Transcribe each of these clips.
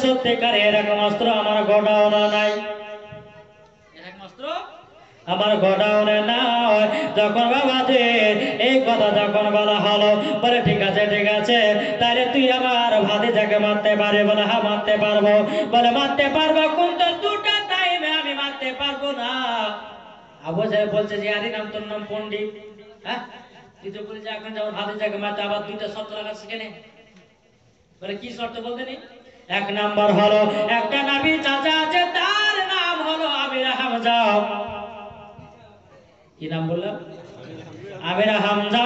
সত্যিকার এরকম অস্ত্র আমার গোডাউনে নাই, এরকম অস্ত্র আমার গোডাউনে নাই। যখন বাবাজি এই কথা যখন বলা হলো, বলে ঠিক আছে ঠিক আছে, তাহলে তুই আমার ভাতিজাকে মারতে পারবি? বলে হ্যাঁ মারতে পারবো। বলে মারতে পারবো, কিন্তু দুটা টাইমে আমি মারতে পারবো না। আবু জাহেল বলছে যে আরে নাম তোর নাম পণ্ডিত, হ্যাঁ তুই তো বলি যে এখন যখন ভাতিজাকে মারতে আবার দুইটা শর্ত লাগাচ্ছিস কেন? বলে কি শর্ত বলতে নি? এক নাম্বার হলো একটা নবী চাচা আছে, তার নাম হলো আমির হামজা। কি নাম বললাম? আমির হামজা।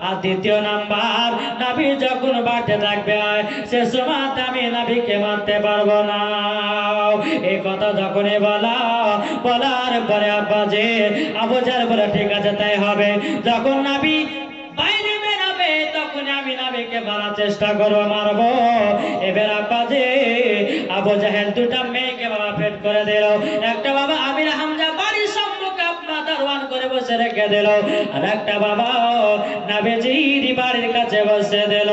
আর দ্বিতীয় নাম্বার, নবী যখন বাড়তে থাকবে সে সময় আমি নবীকে মারতে পারবো না। এই কথা যখনই বলার পরে আব্বাজি আবু জাহেল বলে ঠিক আছে তাই হবে। যখন নবী বাইরে বেরোবে তখন আমি নবীকে মারার চেষ্টা করবো, মারবো। এবার আব্বাজি আবু জাহেল দুটা মেয়েকে বাবা পেট করে দিল। একটা বাবা আমির হামজা বাড়ির সম্মুখে আপনার দারোয়ান করে বসে রেখে দিল, আর একটা বাবা নবীজির বাড়ির কাছে বসে দিল।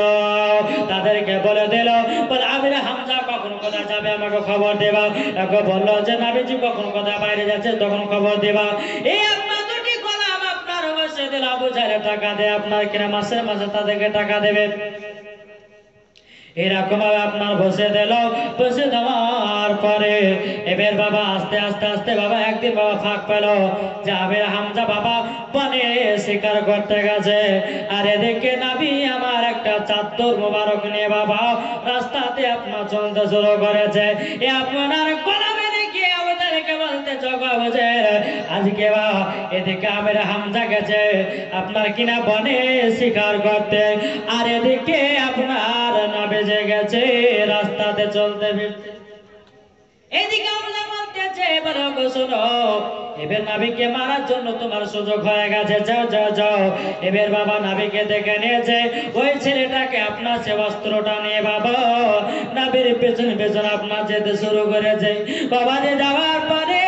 তাদেরকে বলে দিল, বলে আমির হামজা কখন কোথায় যাবে আমাকে খবর দেবা। একে বললো যে নবীজি কখন কোথায় বাইরে যাচ্ছে তখন খবর দেবা। এই আপনার দুটি গোলাম আপনার বসে দিল, আবু জাহেল টাকা দেয় আপনার কিনা মাসের মাসে তাদেরকে টাকা দেবে। এরকম ভাবে আপনার বসে দিল। বসে দেওয়ার পরে এবার বাবা আস্তে আস্তে আস্তে বাবা একদিন বাবা ফাঁক পেল যে আমির হামজা বাবা বনে শিকার করতে গেছে। আর এদিকে নবী আমার একটা চাদর মোবারক নিয়ে বাবা রাস্তাতে আপনার চলতে শুরু করেছে। এ আপনার গোলামে দেখে আমাদেরকে বলতে জগা বোঝে আজকে বা এদিকে আমির হামজা গেছে আপনার কিনা বনে শিকার করতে, আর এদিকে আপনার নবী যে গেছে রাস্তাতে চলতে ফিরতে। এদিকে আমরা বলতেছে বলো গো শোনো, এবার নবীকে মারার জন্য তোমার সুযোগ হয়ে গেছে, যাও যাও যাও। এবার বাবা নবীকে দেখে নিয়েছে, ওই ছেলেটাকে আপনার সে অস্ত্রটা নিয়ে বাবা নবীর পেছন পেছন আপনার যেতে শুরু করেছে। বাবা যে যাওয়ার পরে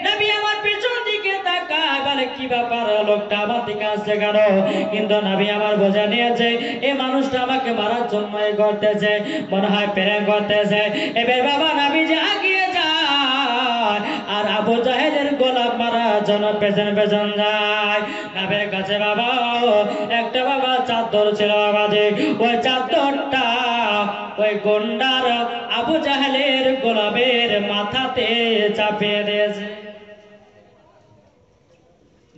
নবী আমার পেছন দিকে তাকায়, বলে কি ব্যাপার লোকটা আমার দিকে আসছে কেন? কিন্তু নবী আমার বোঝা নিয়েছে এই মানুষটা আমাকে মারার জন্য করতেছে, মনে হয় প্রেম করতেছে। এবার বাবা নবী যে আগিয়ে যায় আর আবু জাহেলের গোলাপ মারার জন্য পেছন পেছন যায়। নবীর কাছে বাবা একটা বাবা চাদর ছিল বাবা, যে ওই চাদরটা ওই গন্ডার আবু জাহেলের গোলাপের মাথাতে চাপিয়ে দিয়েছে,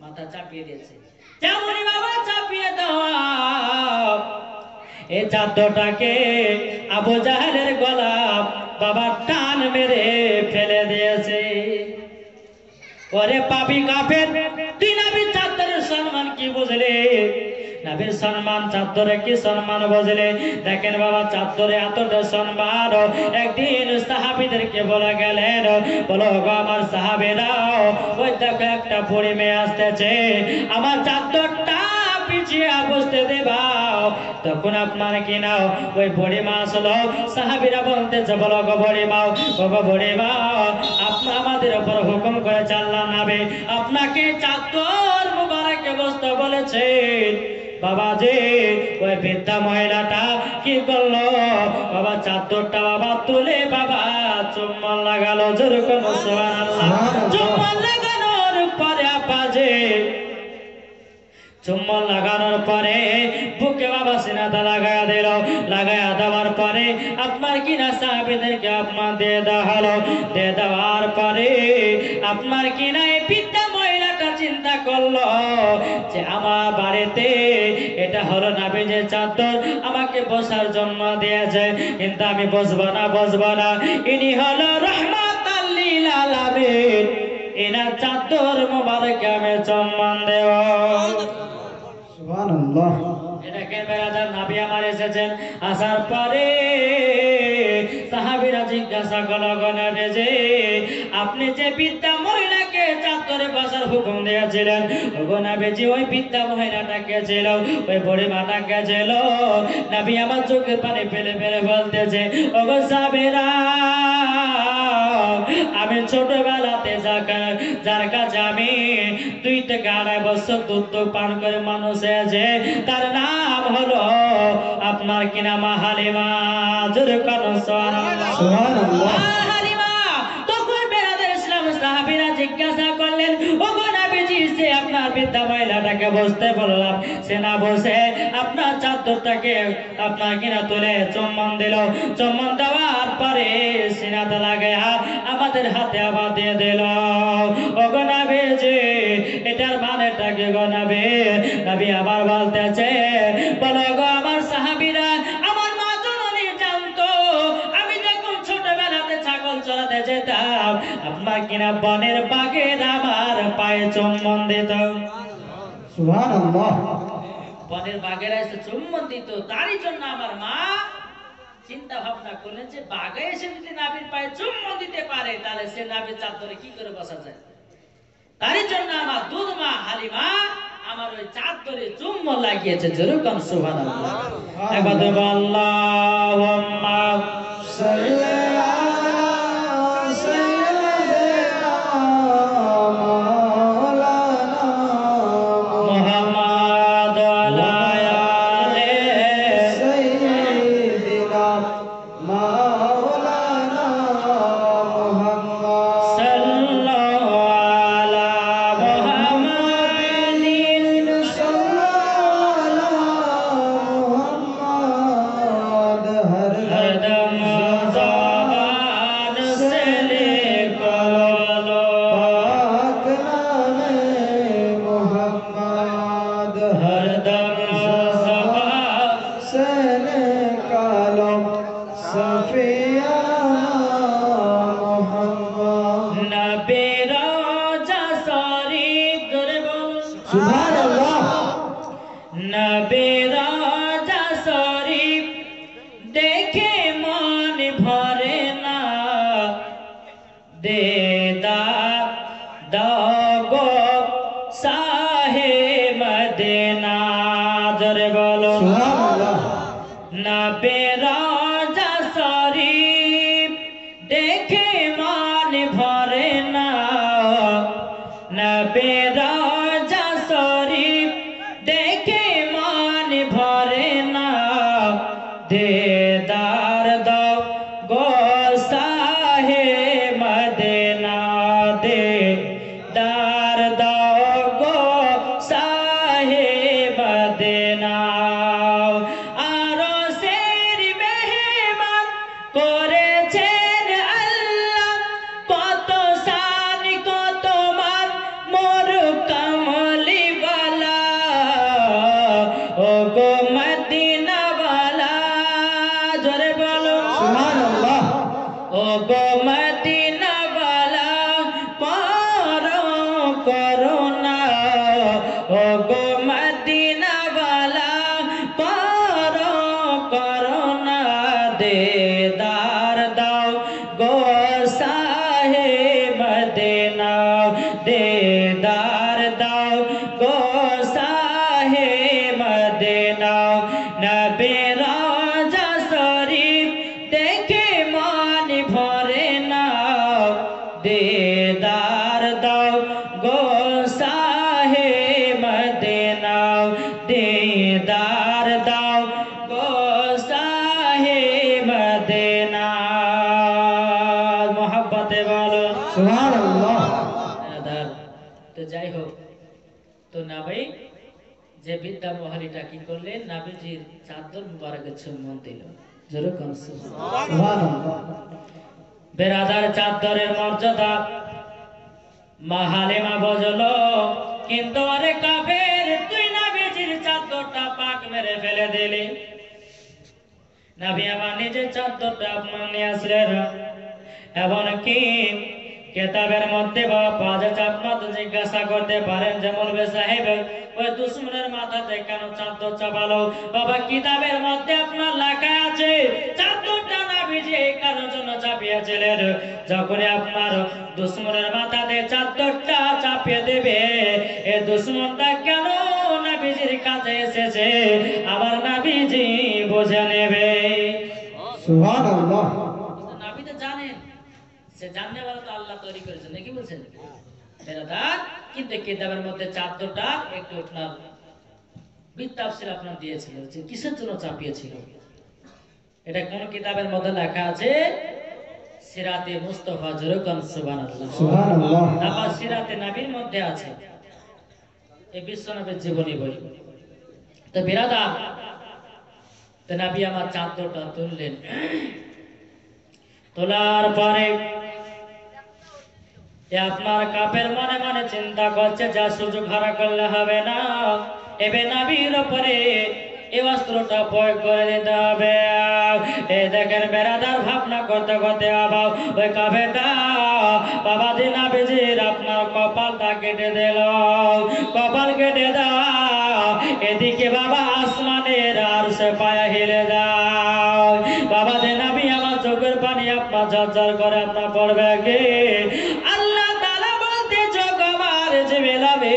মাথা চাপিয়ে দিয়েছে। যেমনই বাবা চাপিয়ে দেওয়া এই চাদরটাকে আবু জাহেলের গোলাপ বাবা টান মেরে ফেলে দিয়েছে। ওরে পাপী কাফের, তুই নবীর চাদরের সম্মান কি বুঝলি? নবীর সম্মান চাদরে কি সম্মান বুঝলে? দেখেন বাবা চাদরে এতটা সম্মান, একদিন সাহাবীদেরকে বলে গেলেন, বলো গো আমার সাহাবীরা ওই দেখো একটা বুড়ি মেয়ে আসতেছে, আমার চাদরটা পিছিয়ে বসতে দেবাও। তখন আপনার কি নাও ওই বুড়ি মা আসলো, সাহাবীরা বলতেছে বলো গো বুড়ি মা, গো বুড়ি মা আপনি আমাদের উপর হুকুম করে চাল্লা নাবে আপনাকে চাদর মুবারকে বসতে বলেছেন। বাবা যে ওই বৃদ্ধা মহিলাটা কি করলো বাবা চাদরটা বাবা তুলে বাবা চুম্বন লাগালো, যেরকম সুবহানাল্লাহ। চুম্বন লাগানোর পরে আপা যে চুম্বন লাগানোর পরে বুকে বাবা সিনাটা লাগায়া দিল, লাগায়া দেওয়ার পরে আপনার কিনা সাহাবীদেরকে আপনার দিয়ে দেওয়া হলো। দিয়ে দেওয়ার পরে আপনার কিনা এই বৃদ্ধা মহিলাটা চিন্তা করলো যে আমার বাড়িতে এটা হলো নবীজির চাদর, আমাকে বসার জন্য দিয়েছে, কিন্তু আমি বসবো না, ইনি হলো রাহমাতাল লিল আলামিন, এনার চাদর মোবারকে আমি সম্মান দেব। সুবহানাল্লাহ। এটাকে বেরাদার নবী আমার এসেছেন, আসার পরে সাহাবীরা জিজ্ঞাসা করলো গো নবী যে আপনি যে বৃদ্ধা মহিলাকে চাদরে বসার হুকুম দিয়েছিলেন, গো নবীজি ওই বৃদ্ধা মহিলাটাকে ছিল, ওই বুড়ি মাটাকে ছিল? নবী আমার চোখের পানি ফেলে ফেলে বলতেছে, ওগো সাহাবীরা আমি ছোটবেলাতে যারা যার কাছে আমি 2 থেকে 2.5 বছর দুধ পান করে মানুষ হয়েছে, তার নাম হলো আপনার কিনা মা হালিমা। জোরে কানো সুবহানাল্লাহ। মা হালিমা। তখন বেরাদের ইসলাম সাহাবীরা জিজ্ঞাসা করলেন, ওগো নবীজি, সে আপনার বৃদ্ধা মহিলাটাকে বসতে বললাম, সে না বসে আপনার চাদরটাকে আপনার কিনা তুলে চুম্বন দিল। চুম্বন দেওয়ার পরে সিনাতে লাগে আমাদের হাতে আবার দিয়ে দিল। ওগো নবীজি, এটার মানেটা কি গো নবী? নবী আবার বলতেছে, বলো গো আমার সাহাবীরা, আমার মা জননী জানতো আমি যখন ছোটবেলাতে ছাগল চড়াতে যেতাম আপনার কিনা বনের বাঘের আমার পায়ে চুম্বন দিত। সুবহানাল্লাহ। বনের বাঘেরা এসে চুম্বন দিত, তারই জন্য আমার মা চিন্তা ভাবনা করলেন যে বাঘে এসে যদি নাবির পায়ে চুম্বন দিতে পারে তাহলে সে নাবির চাদরে কি করে বসা যায়। তারই জন্য আমার দুধ মা হালিমা আমার ওই চাদরে চুম্বন লাগিয়েছে। যেরকম সুবহানাল্লাহ। একবার তো আল্লাহুম্মা সাল্লি আলা সাইয়্যিদিনা মাওলানা মুহাম্মদ ওয়া আলি সাইয়্যিদিনা মাওলানা মুহাম্মদ সাল্লাল্লাহু আলা মুহাম্মাদিন हरदम ज़बान से निकालो हरदम ज़बान नबी रोजा शरीफ जोरे बोल नबी रोजा शरीफ देखे मन भरे ना देदार दगो साहे मदीना। जोरे बोलो नबी रोजा शरीफ देखे मन भरे ना नबी रोजा शरीफ देखे मन भरे ना देदार दो गो साहे मदीना देदार दो गो साहे मदीना। आरो शेर मेहमान করেছেন আল্লাহ কত শান কত মান মোর কামলিওয়ালা ও গো মদিনাওয়ালা। জোরে বলো সুবহানাল্লাহ। ও গো মদিনাওয়ালা করো করুণা ও গো মদিনাওয়ালা করো করুণা দেদার দাও গো সাহে মদিনা দেদার দাও গো সাহে মদিনা। নবী রোজা শরীফ দেখে মন ভরে না দেদার দাও গো সাহে মদিনা দেদার দাও গো সাহে মদিনা। মোহাব্বতে বলো সুবহানাল্লাহ। দেদার। তো যাই হোক, তো না ভাই যে বিদ্যা মহারিটা কি করলেন নাবিজির চাদর মুবারকের চুম্বন দিল। যেরকম সুবহানাল্লাহ। বেরাদার চাদরের মর্যাদা মা হালিমা বজলো, কিন্তু আরে কাফের তুই নাবিজির চাদরটা পাক মেরে ফেলে দিলি। নবী আমার নিজের চাদরটা আপনার নিয়ে আসলেন। এমনকি কেতাবের মধ্যে বাবা পাঁচ আপনার জিজ্ঞাসা করতে পারেন যে মৌলভী সাহেব ওই দুশ্মনের মাথাতে কেন চাদর চাপালো? বাবা কিতাবের মধ্যে আপনার লেখা আছে চাদরটা নবীজি এই কারণের জন্য চাপিয়েছিলেন, যখন আপনার দুশ্মনের মাথাতে চাদরটা চাপিয়ে দেবে এই দুশ্মনটা কেন নবীজির কাছে এসেছে আবার নবীজি বুঝে নেবে। সুবহানাল্লাহ। নবী তো জানেন, সে জাননে वाला তো আল্লাহ তৈরি করেছেন, নাকি বলছেন? বেরাদার, কিন্তু কিতাবের মধ্যে চাদরটা একটু আপনার বিতাফসির আপনার দিয়েছিল যে কিসের জন্য চাপিয়েছিল। এটা কোন কিতাবের মধ্যে লেখা আছে? সিরাতে মুস্তাফা জরকান সুবহানাল্লাহ। সুবহানাল্লাহ। আবার সিরাতে নবীর মধ্যে আছে, এই বিশ্বনবীর জীবনী বই। তো বিরাদার, তো নবী আমার চাদরটা তুললেন, তোলার পরে আপনার কাপের মনে মনে চিন্তা করছে যা সুযোগ হারা করলে হবে না, এবে নবীর উপরে এই অস্ত্রটা প্রয়োগ করে দিতে হবে। এই দেখেন বেরাদার, ভাবনা করতে করতে বাবা ওই কাপেটা বাবা দিন নবীজির আপনার কপালটা কেটে দিল। কপাল কেটে দাও, এদিকে বাবা আসমানের আর সে পায়া হিলে দাও। বাবা দিন নবী আমার চোখের পানি আপনার ঝরঝর করে আপনার পড়বে কে? আল্লাহ তাআলা বলতে জগমার জিবেলাবে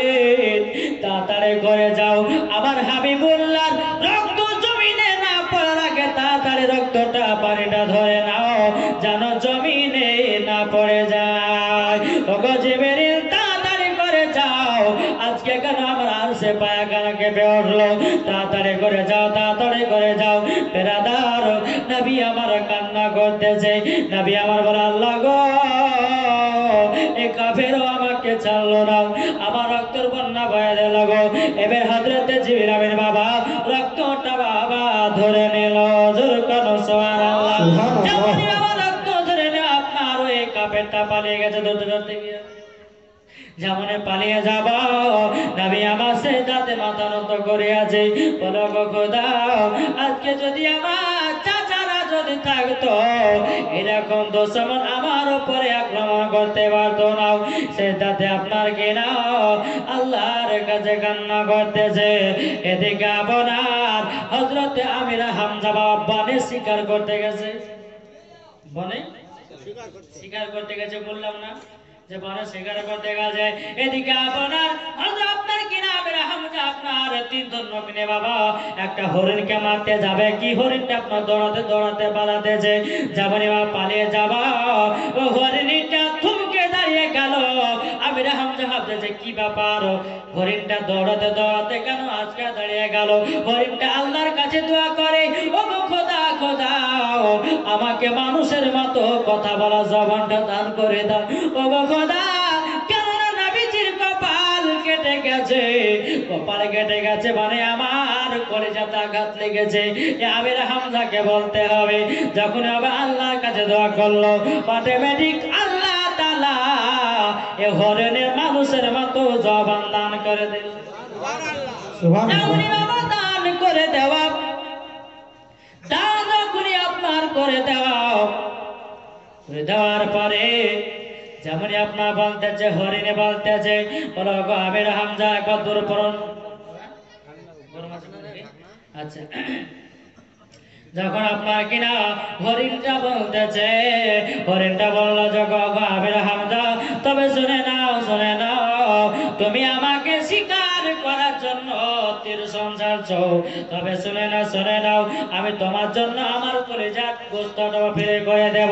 তাড়াতাড়ি করে যাও, আমার হাবিবুল্লাহ রক্ত জমিনে না পড়ার আগে তাড়াতাড়ি রক্তটা পানিটা ধরে নাও, যেন জমিনে না পড়ে যায়। ওগো জিবরিল তাড়াতাড়ি করে যাও, আজকে কেন আমার আরশে পায়া কেন কেঁপে উঠলো? তাড়াতাড়ি করে যাও, তাড়াতাড়ি করে যাও। বেরাদার, নবী আমার কান্না করতেছে। নবী আমার বলে আল্লাহ গো, এই কাফেরও আমাকে ছাড়লো না, আমার রক্তের বন্যা বয়ে দিল গো। এবার হযরতে জিবরিল আমিন বাবা রক্তটা বাবা ধরে নিল। জোরে কানো সুবহানাল্লাহ। যখনই আমার রক্ত ধরে নিল, আপনার ওই কাফেরটা পালিয়ে গেছে ধরতে ধরতে গিয়ে। যেমনে পালিয়ে যাব, নবী আমার সিজদাতে মাথা নত করে আছে, বলো গো খোদা, আজকে যদি আমার চাচারা যদি থাকতো, এরকম দুশমন আমার উপরে আক্রমণ করতে পারতো না। সিজদাতে আপনার কিনা আল্লাহর কাছে কান্না করতেছে। এদিকে আপনার হযরতে আমিরা হামজা বাবা বনে শিকার করতে গেছে। বনে শিকার করতে গেছে, বললাম না যে বনে শিকার করতে গেছে। এদিকে আপনার আপনার কিনা আমিরা হামজা আপনার তিন ধন্য বাবা একটা হরিণকে মারতে যাবে। কি হরিণটা আপনার দৌড়াতে দৌড়াতে পালাতেছে, যেমনই বাবা পালিয়ে যাবা, ও হরিণটা থমকে দাঁড়িয়ে গেল। আমিরা হামজা ভাবতেছে কি ব্যাপার, হরিণটা দৌড়াতে দৌড়াতে কেন আজকে দাঁড়িয়ে গেল? হরিণটা আল্লাহর কাছে দোয়া করে, ও গো খোদা, খোদা আমাকে মানুষের মতো কথা বলা জবানটা দান করে দাও। ও গো খোদা, কেননা নবীজির কপাল কেটে গেছে, কপাল কেটে গেছে মানে আমার কলিজাতে আঘাত লেগেছে। আমির হামজাকে বলতে হবে, যখন আবার আল্লাহর কাছে দোয়া করলো, অটোমেটিক আল্লাহ তাআলা এ হরিণের মানুষের মতো জবান দান করে দিল। সুবহানাল্লাহ। দান করে দেওয়া, দান করে আপনার করে দেওয়া, করে দেওয়ার পরে যেমনই আপনার বলতেছে, হরিণে বলতেছে, বলো গো আমির হামজা একবার দূর পড়ুন। আচ্ছা, যখন আপনার কিনা হরিণটা বলতেছে, হরিণটা বলল যে গো আমির হামজা, তবে শুনে নাও, শুনে নাও, তুমি আমাকে শিকার করার জন্য তীর সঞ্চারছো, তবে শুনে নাও, শুনে নাও, আমি তোমার জন্য আমার কলিজার গোশতটা ফিরে করে দেব,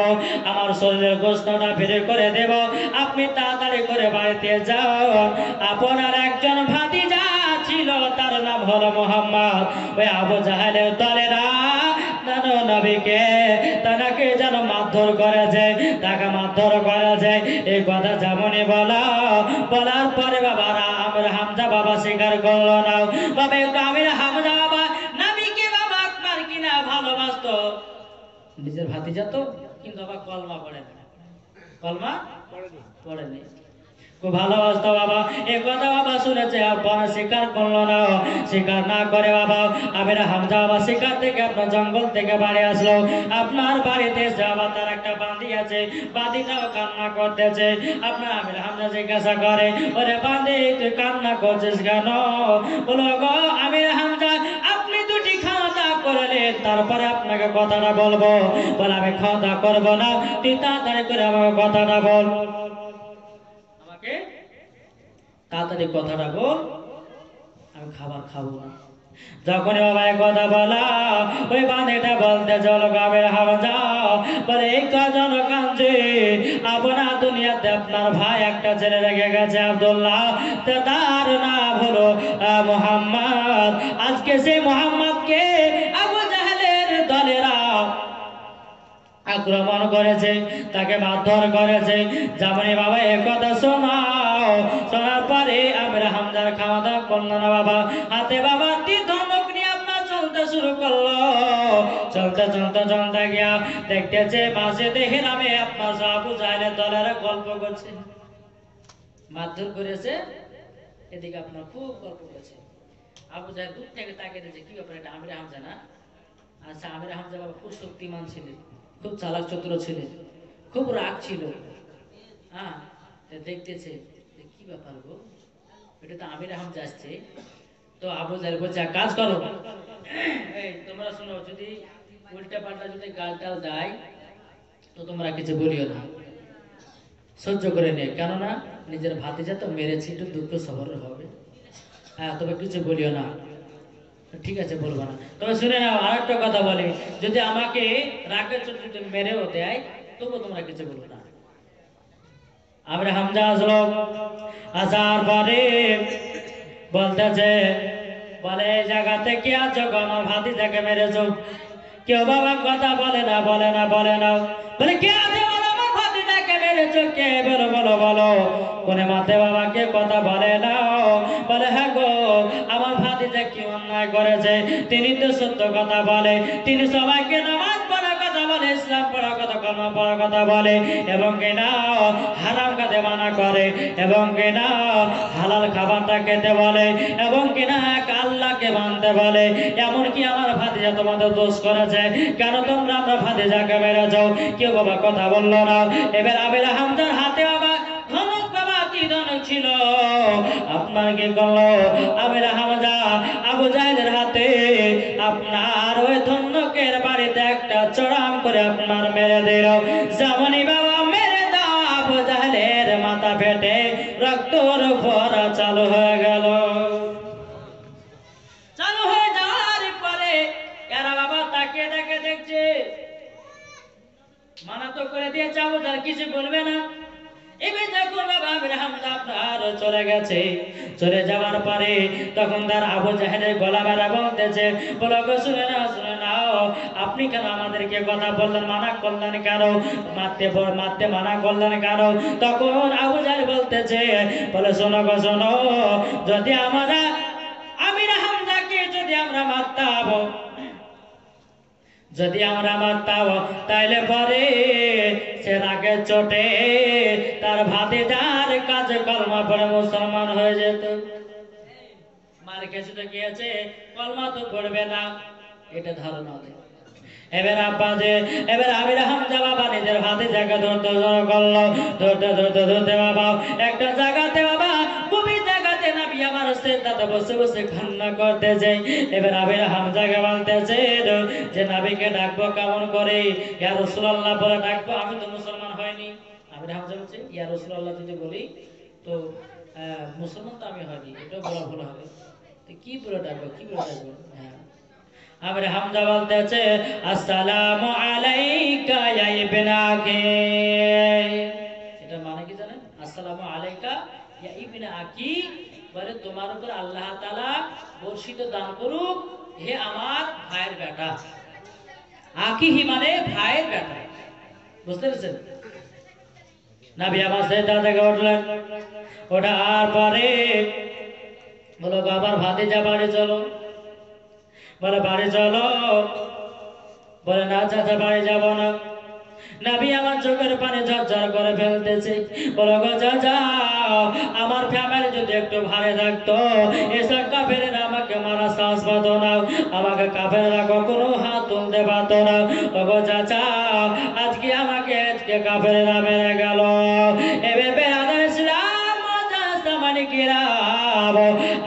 আমার শরীরের গোশতটা ফিরে করে দেব। আপনি তাড়াতাড়ি করে বাড়িতে যাও। আপনার একজন ভাতিজা ছিল, তার নাম হলো মুহাম্মদ। ওই আবু জাহেলের দলেরা নবীকে তাকে যেন মারধর করেছে, তাকে মারধর করেছে। এই কথা যেমনই বলার পরে বাবা আমির হামজা বাবা স্বীকার করলো না। বাবা একটু আমির হামজা বাবা নবীকে বাবা আপনার কিনা ভালোবাসতো, নিজের ভাতিজা তো, কিন্তু বাবা কলমা পড়ে না, কলমা পড়েনি, খুব ভালোবাসতো বাবা। এ কথা বাবা শুনেছে, আপনার স্বীকার করলো না। স্বীকার না করে বাবা আমির হামজা বাবা শিকার থেকে আপনার জঙ্গল থেকে বাড়ি আসলো। আপনার বাড়িতে যাওয়া তার একটা বাঁধি আছে, বাঁধিটাও কান্না করতেছে। আপনার আমির হামজা জিজ্ঞাসা করে, ওরে বাঁধি তুই কান্না করছিস কেন? বলো গো আমির হামজা, আপনি দুটি খাওয়া দাওয়া করলেন, তারপরে আপনাকে কথাটা বলবো। বলে আমি খাওয়া দাওয়া করবো না, তুই তাড়াতাড়ি করে আমাকে কথাটা বল, তাড়াতাড়ি কথাটা বল, আমি খাবার খাবো না। যখনই বাবা কথা বলা, ওই বাঁধেটা বলতে চলো আমির হামজা বলে এই কজন কাঁদছে, আপনার দুনিয়াতে আপনার ভাই একটা ছেলে রেখে গেছে আব্দুল্লাহ, তার নাম হলো মুহাম্মদ। আজকে সেই মুহাম্মদকে আবু জাহেলের দলেরা আক্রমণ করেছে, তাকে মারধর করেছে। জামানি বাবা এ কথা শোনাও, শোনার পরে আমরা হামজার খাওয়া দাওয়া করলো না বাবা। হাতে বাবা ধমক নিয়ে আপনার চলতে শুরু করলো। চলতে চলতে চলতে গিয়া দেখতেছে মাঝে দেখে নামে আপনার আবু জাহেলের দলেরা গল্প করছে, মারধর করেছে। এদিকে আপনার খুব গল্প করেছে। আবু জাহেল দূর থেকে তাকিয়ে দিয়েছে, কি ব্যাপার, এটা আমির হামজা না? আচ্ছা, আমির হামজা বাবা খুব শক্তিমান ছিলেন, খুব চালাক চতুর ছিলেন, খুব রাগ ছিল। হ্যাঁ, দেখতেছে কি ব্যাপার গো, এটা তো আমির হামজা আসছে। তো আবু জাহেল বলছে, এক কাজ করো, এই তোমরা শোনো, যদি উল্টা পাল্টা যদি গালটাল দেয় তো তোমরা কিছু বলিও না, সহ্য করে নে, কেননা নিজের ভাতিজা তো মেরেছি, একটু দুঃখ সবর হবে। হ্যাঁ, তবে কিছু বলিও না। ঠিক আছে, বলবো না। তবে শুনে নাও, আর একটা কথা বলি, যদি আমাকে রাগের চোটে মেরেও দেয় তবু তোমরা কিছু বলবো না। আমরা হামজা আসলো, আসার পরে বলতেছে, বলে এই জায়গাতে কি আছো গো, আমার ভাতিজাকে মেরেছো? কেউ বাবা কথা বলে না, বলে না, বলে না। বলে কে আছে বলো, আমার ভাতিজাকে মেরেছো কে, বলো বলো বলো। কোনে মাতে বাবাকে কথা বলে না। বলে হ্যাঁ গো, আমার ভাতিজা কি অন্যায় করেছে? তিনি তো সত্য কথা বলে, তিনি সবাইকে নামাজ পড়ার কথা বলে, ইসলাম পড়ার কথা, কলমা পড়ার কথা বলে, এবং কিনা হারাম কাজে মানা করে, এবং কিনা হালাল খাবারটা খেতে বলে, এবং কিনা এক আল্লাহকে মানতে বলে। এমনকি আমার ভাতিজা তোমাদের দোষ করেছে, কেন তোমরা আমরা ভাতিজাকে মেরেছ? কেউ বাবা কথা বললো না। এবার আমির হামজার হাতে বাবা ধমক বাবা কি ধমক ছিল, আপনার কি করলো? আমির হামজা আবু জাহেলের হাতে আপনার ওই ধন্যকের বাড়িতে একটা চড়াম করে আপনার মেরে দিল। জামানি বাবা মেরে দাও, আবু জাহেলের মাথা ফেটে রক্তর ভরা চালু হয়ে গেল। চালু হয়ে যাওয়ার পরে এরা বাবা তাকিয়ে তাকিয়ে দেখছে, মানা তো করে দিয়েছে আবু জাহেল কিছু বলবে না। এবার যখন বাবা আমির হামজা আপনার চলে গেছে, চলে যাওয়ার পরে তখন তার আবু জাহেলের গলা বেড়া বলতেছে, বলো গো, শুনে নাও, শুনে নাও, আপনি কেন আমাদেরকে কথা বললেন, মানা করলেন কেন, মারতে মানা করলেন কেন? তখন আবু জাহেল বলতেছে, বলে শোনো গো শোনো, যদি আমরা আমির হামজাকে যদি আমরা মারতাম, যদি আমরা মারতাম, তাইলে পরে সে রাগের চোটে তার ভাতিজার কাজে কলমা পড়ে মুসলমান হয়ে যেত। মার খেয়েছে তো কি আছে, কলমা তো পড়বে না, এটা ধারণা দেয়। এবার আব্বা যে এবার আমির হামজা বাবা নিজের ভাতিজাকে ধরতে শুরু করলো, ধরতে ধরতে ধরতে বাবা একটা জায়গাতে বাবা খুবই জায়গাতে নাবি আমার সেজদাতে বসে বসে কান্না করতেছে। এবার আমির হামজাকে বলতেছে যে নাবিকে ডাকবো কেমন করে, ইয়া রাসূলুল্লাহ বলে ডাকবো, আমি তো মুসলমান হয়নি। আমির হামজা বলছে, ইয়া রাসূলুল্লাহ যদি বলি তো মুসলমান তো আমি হয়নি, এটাও বলা ভুল হবে, তো কি বলে ডাকবো, কি বলে ডাকবো? হ্যাঁ, আমির হামজা বলতেছে, আসসালামু আলাইকা ইয়া ইবনা আখি। এটা মানে কি জানেন? আসসালামু আলাইকা ইয়া ইবনা আখি, বলে তোমার উপর আল্লাহ তাআলা বর্ষিত দান করুক, হে আমার ভাইয়ের বেটা। আখিহি মানে ভাইয়ের বেটা, বুঝতে পেরেছেন? নবী আমার সেজদা থেকে উঠলেন, ওঠার পরে বলো বাবার ভাতিজা বাড়ি চলো, বলে বাড়ি চলো। বলে না চাচা, বাড়ি যাব না। নবী আমার চোখের পানি ঝরঝর করে ফেলতেছে, বলো গো চাচা, আমার ফ্যামিলি যদি একটু ভালো থাকতো, এসব কাফেরেরা আমাকে মারা সাহস পাতো না, আমাকে কাফেরেরা কখনো হাত তুলতে পারতো না। ও গো চাচা, আজকে আমাকে আজকে কাফেরেরা মেরে গেল। এভাবে আদার ইসলাম মানে কিরাম।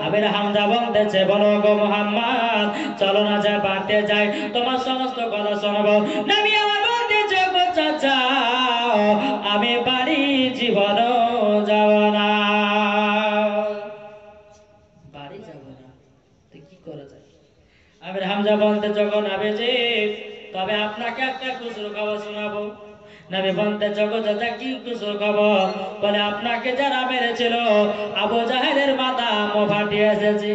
আমির হামজা বলতেছে, বলো গো মুহাম্মদ, চলো না যা বাড়তে যাই, তোমার সমস্ত কথা শোনাবো। নবী আমার বলতেছে, গো চাচা, আমি বাড়ি জীবনও যাব না, বাড়ি যাব না, তো কি করা যায়? আমির হামজা বলতে, যখন আবে যে তবে আপনাকে একটা খুচরো খবর শোনাবো। নবী বলতে জগৎ চাচা কি কুসুর খবর? বলে আপনাকে যারা মেরেছিল আবু জাহেলের মাথা ফাটিয়ে এসেছে।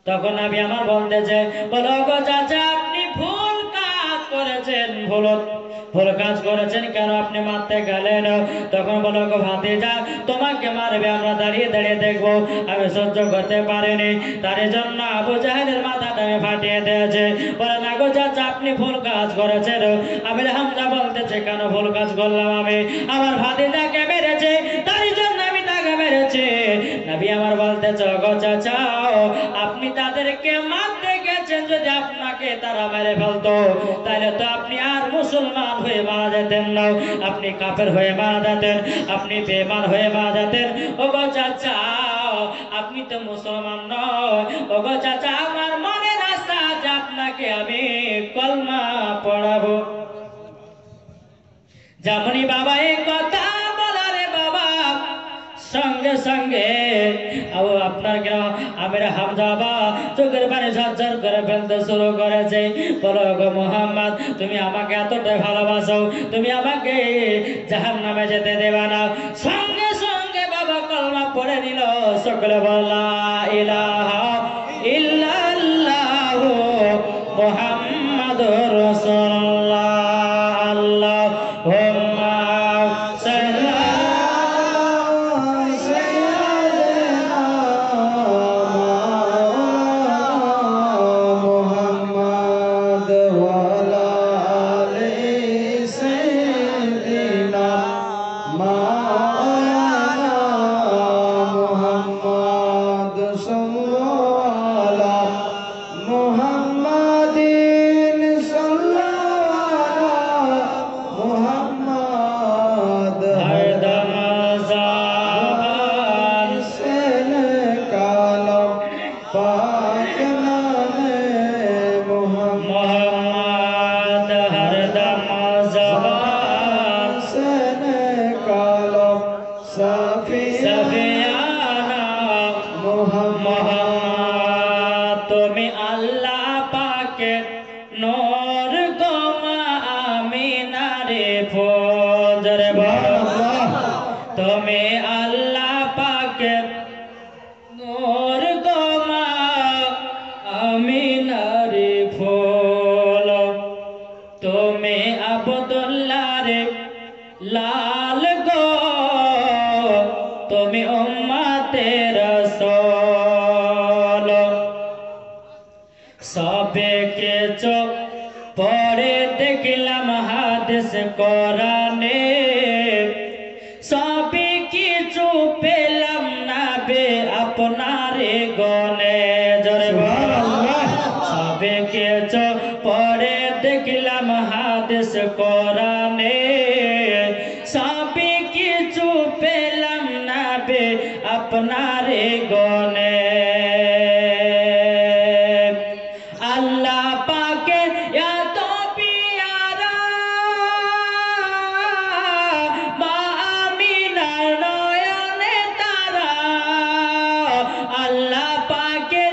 তখন নবী আমার বলতেছে, বলো গো চাচা আপনি ভুল কাজ করেছেন, ভুল কাজ করেছেন, কেন আপনি মারতে গেলেন? তখন বলো গো ভাতিজা তোমাকে মারবে আমরা দাঁড়িয়ে দাঁড়িয়ে দেখবো, আমি সহ্য করতে পারিনি, তার জন্য আবু জাহেলের মাথাটা আমি ফাটিয়ে দিয়েছে। বলে না গো চাচা আপনি ভুল কাজ করেছেন। আমির হামজা বলতেছে, কেন ভুল কাজ করলাম আমি? আমার ভাতিজাকে মেরেছে, তার জন্য আমি তাকে মেরেছি। নবী আমার বলতেছে, গো চাচা আপনি তাদেরকে মারতে গেছেন, যদি আপনাকে তারা মেরে ফেলতো তাহলে তো আপনি আর মুসলমান হয়ে মারা যেতেন না, আপনি কাফের হয়ে মারা যেতেন, আপনি বেঈমান হয়ে মারা যেতেন। ও গো চাচা আপনি তো মুসলমান নয়। ও গো চাচা আমার মনের আশা যে আপনাকে আমি কলমা পড়াবো। যেমনই বাবা এই কথা বলারে বাবা সঙ্গে সঙ্গে আপনার আমির হামজা বাবা চোখের পানি ঝরঝর করে ফেলতে শুরু করেছে। বলো গো মুহাম্মদ তুমি আমাকে এতটাই ভালোবাসো, তুমি আমাকে জাহান্নামে যেতে দেবে না। সঙ্গে সঙ্গে বাবা কলমা পড়ে নিল। সকলে বলা ইলাহা ইল্লাল্লাহু মুহাম্মাদুর রাসূলুল্লাহ। আল্লাহুম্মা সাল্লি তুমি আল্লাহ পাকের নূর গো মা আমিনারে ফজর বলো তুমি আল্লাহ পাকের নূর গো মা আমিনারে ফুল। তুমি আব্দুল্লাহরে লাল গো তুমি উম্মতের রাসূল। সবে কিছু পড়ে দেখলাম হাদিস কোরআনে, সবে কিছু পেলাম না বে আপনারে গনে। জোরে বলো সবে কিছু পড়ে দেখলাম হাদিস কোরআনে, সবে কিছু পেলাম না বে আপনারে গনে। আল্লাহ পাকে এত পিয়ারা মা আমিনার নয়নে তারা, আল্লাহ পাকে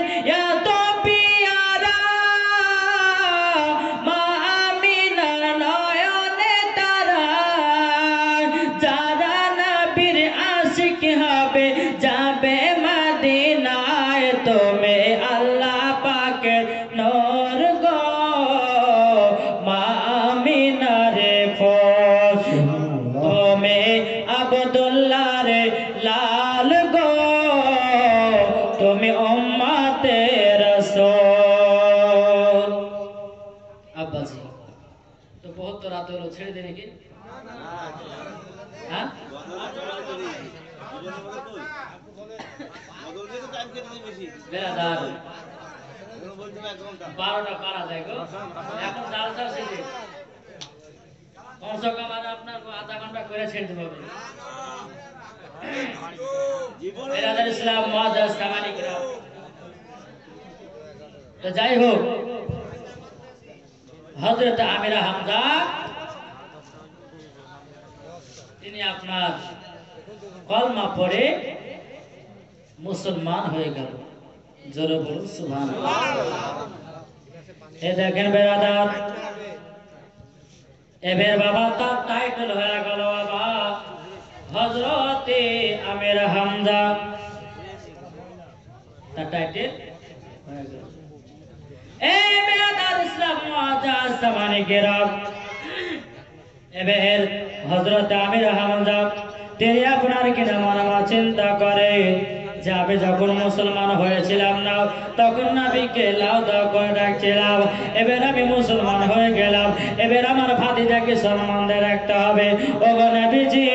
এত পিয়ারা মা আমিনার নয়নে তারা। যারা নবীর আশিক হবে যাবে মদিনায়, তুমি আল্লাহ পাকের নূর গো মা আমিনারে ফজ। তুমি আব্দুল্লাহরে লাল গো তুমি উম্মতের রাসূল। আব্বাজি তো বহুত রাত হলো, ছেড়ে দে নাকি? হ্যাঁ বেরাদার 12টা পারা যায় গো, এখন জালসা শেষে কমসে কম আর আপনার আধা ঘন্টা করে ছেড়ে দেবো। বেরাদার ইসলাম মুআজ্জাজ সামানি কিরাম, তো যাই হোক হযরত আমির হামজা তিনি আপনার কলমা পড়ে মুসলমান হয়ে গেল। জোরে বলুন সুবহানাল্লাহ। এই দেখেন বেরাদার এবার বাবা তার টাইটেল হয়ে গেল বাবা হযরতে আমির হামজা, তার টাইটেল হয়ে গেল। এই বেরাদার ইসলাম মুআজ্জাজ জামানে কেরাম, এবার হযরত আমির হামজা তিনি আপনার কিনা মনে মনে চিন্তা করে যে আমি যখন মুসলমান হয়েছিলাম না তখন নবীকে লাউ দাও করে ডাকছিলাম, এবার আমি মুসলমান হয়ে গেলাম, এবার আমার ভাতিজাকে সম্মান দিয়ে রাখতে হবে। ওগো নবীজি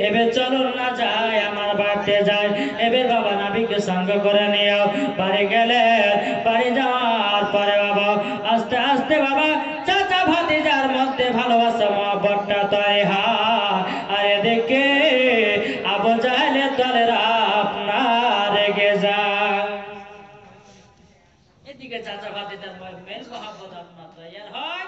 এবার চলুন না যাই আমার বাড়িতে যাই। এবার বাবা নবীকে সঙ্গ করে নিও, বাড়ি গেলে বাড়ি যাওয়ার পরে বাবা আস্তে আস্তে বাবা চাচা ভাতিজার মধ্যে ভালোবাসা মহব্বতটা তৈরি হয়। আর এদিকে আবু জাহেলের দলেরা আপনার রেগে যায়, এদিকে চাচা ভাতিজার মেল মহব্বত আপনার তৈরি হয়।